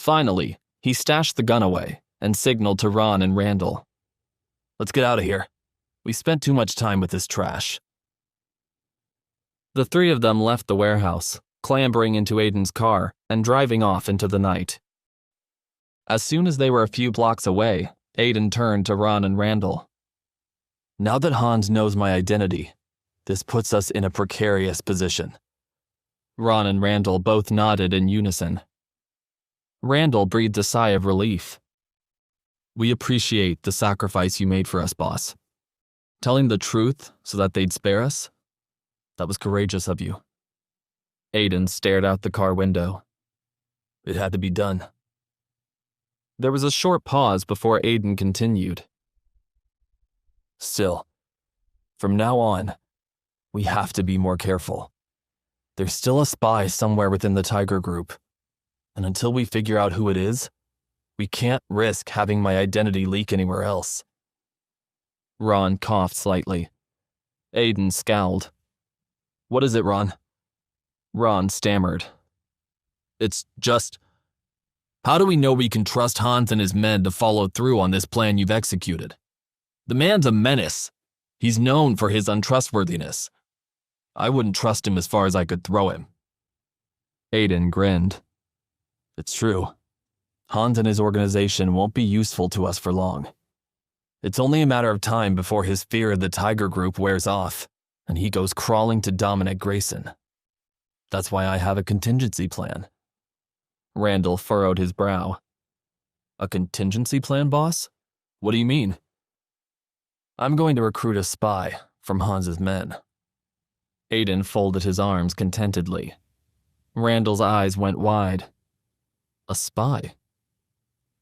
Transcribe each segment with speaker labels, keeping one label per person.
Speaker 1: Finally, he stashed the gun away and signaled to Ron and Randall. "Let's get out of here. We spent too much time with this trash." The three of them left the warehouse, clambering into Aiden's car and driving off into the night. As soon as they were a few blocks away, Aiden turned to Ron and Randall. "Now that Hans knows my identity, this puts us in a precarious position." Ron and Randall both nodded in unison. Randall breathed a sigh of relief. "We appreciate the sacrifice you made for us, boss. Telling the truth so that they'd spare us? That was courageous of you." Aiden stared out the car window. "It had to be done." There was a short pause before Aiden continued. "Still, from now on, we have to be more careful. There's still a spy somewhere within the Tiger Group, and until we figure out who it is, we can't risk having my identity leak anywhere else." Ron coughed slightly. Aiden scowled. "What is it, Ron?" Ron stammered. "It's just, how do we know we can trust Hans and his men to follow through on this plan you've executed? The man's a menace. He's known for his untrustworthiness. I wouldn't trust him as far as I could throw him." Aiden grinned. "It's true. Hans and his organization won't be useful to us for long. It's only a matter of time before his fear of the Tiger Group wears off, and he goes crawling to Dominic Grayson. That's why I have a contingency plan." Randall furrowed his brow. "A contingency plan, boss? What do you mean?" "I'm going to recruit a spy from Hans's men." Aiden folded his arms contentedly. Randall's eyes went wide. "A spy?"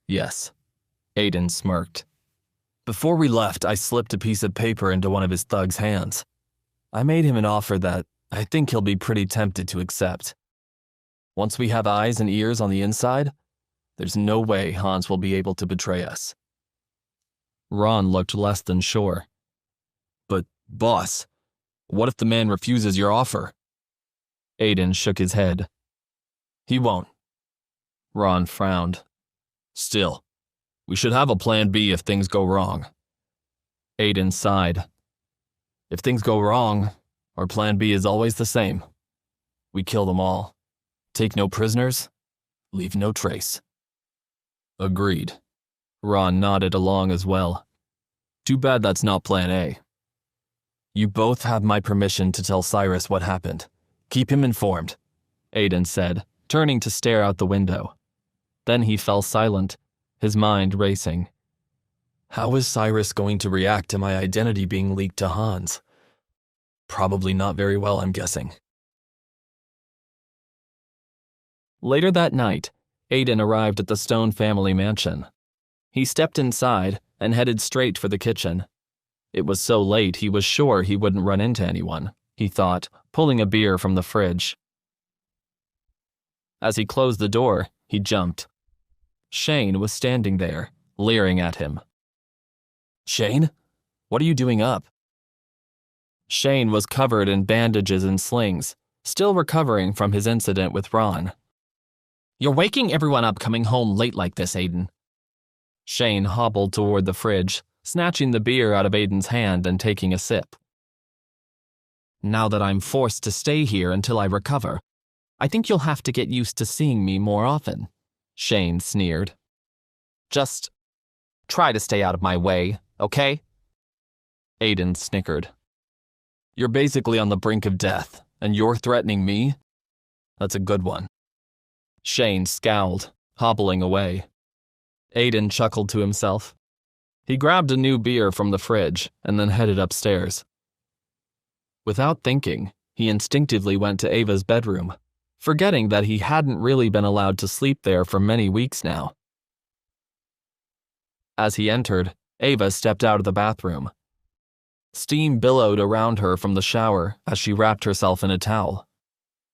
Speaker 1: "Yes." Aiden smirked. "Before we left, I slipped a piece of paper into one of his thugs' hands. I made him an offer that I think he'll be pretty tempted to accept. Once we have eyes and ears on the inside, there's no way Hans will be able to betray us." Ron looked less than sure. "But, boss, what if the man refuses your offer?" Aiden shook his head. "He won't." Ron frowned. "Still, we should have a plan B if things go wrong." Aiden sighed. "If things go wrong, our plan B is always the same. We kill them all. Take no prisoners. Leave no trace." "Agreed." Ron nodded along as well. "Too bad that's not plan A." "You both have my permission to tell Cyrus what happened. Keep him informed," Aiden said, turning to stare out the window. Then he fell silent, his mind racing. How is Cyrus going to react to my identity being leaked to Hans? Probably not very well, I'm guessing. Later that night, Aiden arrived at the Stone family mansion. He stepped inside and headed straight for the kitchen. It was so late he was sure he wouldn't run into anyone, he thought, pulling a beer from the fridge. As he closed the door, he jumped. Shane was standing there, leering at him. "Shane? What are you doing up?" Shane was covered in bandages and slings, still recovering from his incident with Ron. "You're waking everyone up coming home late like this, Aiden." Shane hobbled toward the fridge, snatching the beer out of Aiden's hand and taking a sip. "Now that I'm forced to stay here until I recover, I think you'll have to get used to seeing me more often," Shane sneered. "Just try to stay out of my way, okay?" Aiden snickered. "You're basically on the brink of death, and you're threatening me? That's a good one." Shane scowled, hobbling away. Aiden chuckled to himself. He grabbed a new beer from the fridge and then headed upstairs. Without thinking, he instinctively went to Ava's bedroom, forgetting that he hadn't really been allowed to sleep there for many weeks now. As he entered, Ava stepped out of the bathroom. Steam billowed around her from the shower as she wrapped herself in a towel.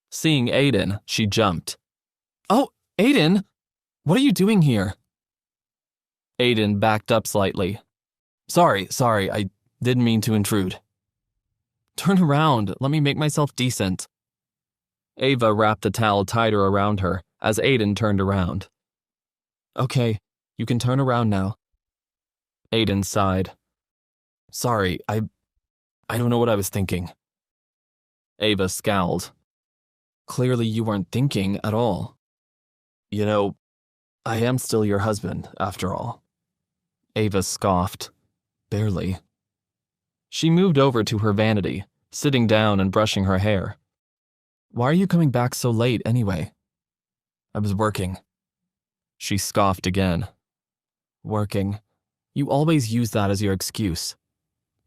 Speaker 1: Seeing Aiden, she jumped. "Oh, Aiden! What are you doing here?" Aiden backed up slightly. Sorry, I didn't mean to intrude." "Turn around, let me make myself decent." Ava wrapped the towel tighter around her as Aiden turned around. Okay, you can turn around now. Aiden sighed. Sorry, I don't know what I was thinking. Ava scowled. Clearly you weren't thinking at all. You know, I am still your husband, after all. Ava scoffed. Barely. She moved over to her vanity, sitting down and brushing her hair. Why are you coming back so late, anyway? I was working. She scoffed again. Working. You always use that as your excuse.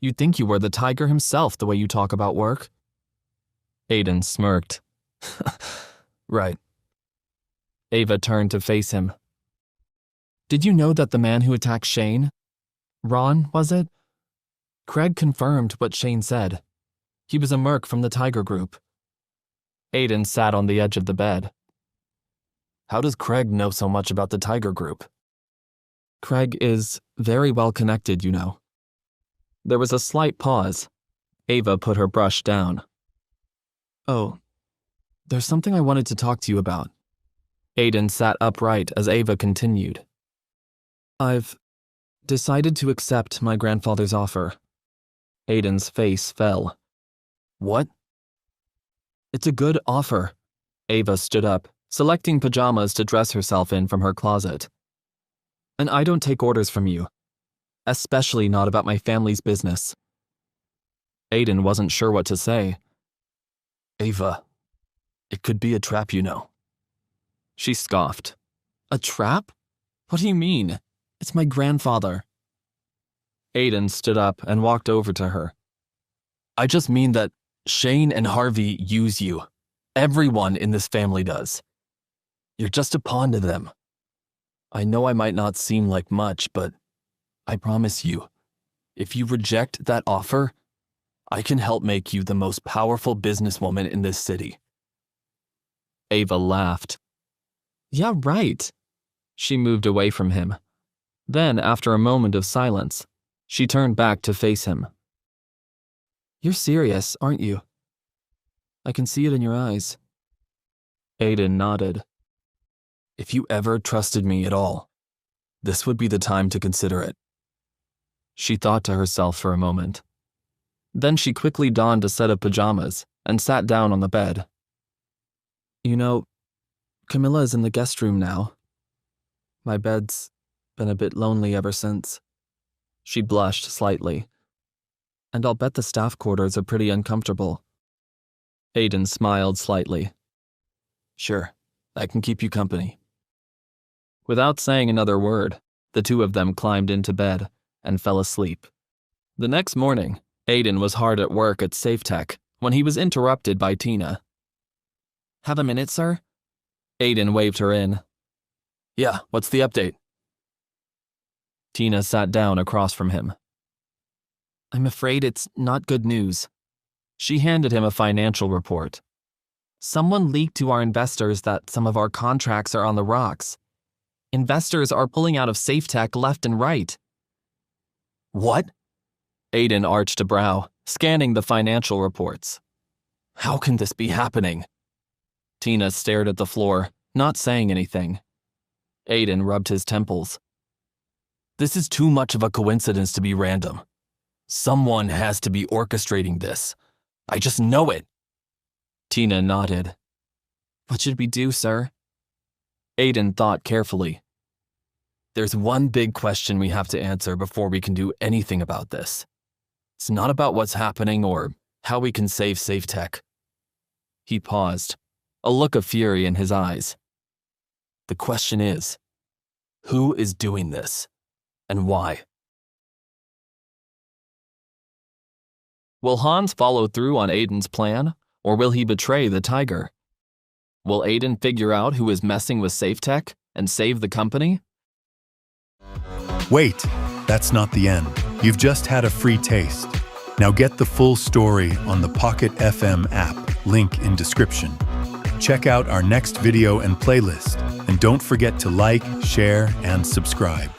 Speaker 1: You'd think you were the tiger himself the way you talk about work. Aiden smirked. Right. Ava turned to face him. Did you know that the man who attacked Shane? Ron, was it? Craig confirmed what Shane said. He was a merc from the Tiger Group. Aiden sat on the edge of the bed. How does Craig know so much about the Tiger Group? Craig is very well connected, you know. There was a slight pause. Ava put her brush down. Oh, there's something I wanted to talk to you about. Aiden sat upright as Ava continued. I've decided to accept my grandfather's offer. Aiden's face fell. What? It's a good offer. Ava stood up, selecting pajamas to dress herself in from her closet. And I don't take orders from you, especially not about my family's business. Aiden wasn't sure what to say. Ava, it could be a trap, you know. She scoffed. A trap? What do you mean? It's my grandfather. Aiden stood up and walked over to her. I just mean that Shane and Harvey use you. Everyone in this family does. You're just a pawn to them. I know I might not seem like much, but I promise you, if you reject that offer, I can help make you the most powerful businesswoman in this city. Ava laughed. Yeah, right. She moved away from him. Then, after a moment of silence, she turned back to face him. You're serious, aren't you? I can see it in your eyes. Aiden nodded. If you ever trusted me at all, this would be the time to consider it. She thought to herself for a moment. Then she quickly donned a set of pajamas and sat down on the bed. You know, Camilla is in the guest room now. My bed's been a bit lonely ever since. She blushed slightly. And I'll bet the staff quarters are pretty uncomfortable. Aiden smiled slightly. Sure, I can keep you company. Without saying another word, the two of them climbed into bed and fell asleep. The next morning, Aiden was hard at work at SafeTech when he was interrupted by Tina. Have a minute, sir? Aiden waved her in. Yeah, what's the update? Tina sat down across from him. I'm afraid it's not good news. She handed him a financial report. Someone leaked to our investors that some of our contracts are on the rocks. Investors are pulling out of SafeTech left and right. What? Aiden arched a brow, scanning the financial reports. How can this be happening? Tina stared at the floor, not saying anything. Aiden rubbed his temples. This is too much of a coincidence to be random. Someone has to be orchestrating this. I just know it. Tina nodded. What should we do, sir? Aiden thought carefully. There's one big question we have to answer before we can do anything about this. It's not about what's happening or how we can save SafeTech. He paused, a look of fury in his eyes. The question is, who is doing this, and why? Will Hans follow through on Aiden's plan, or will he betray the tiger? Will Aiden figure out who is messing with SafeTech and save the company?
Speaker 2: Wait, that's not the end. You've just had a free taste. Now get the full story on the Pocket FM app, link in description. Check out our next video and playlist, and don't forget to like, share, and subscribe.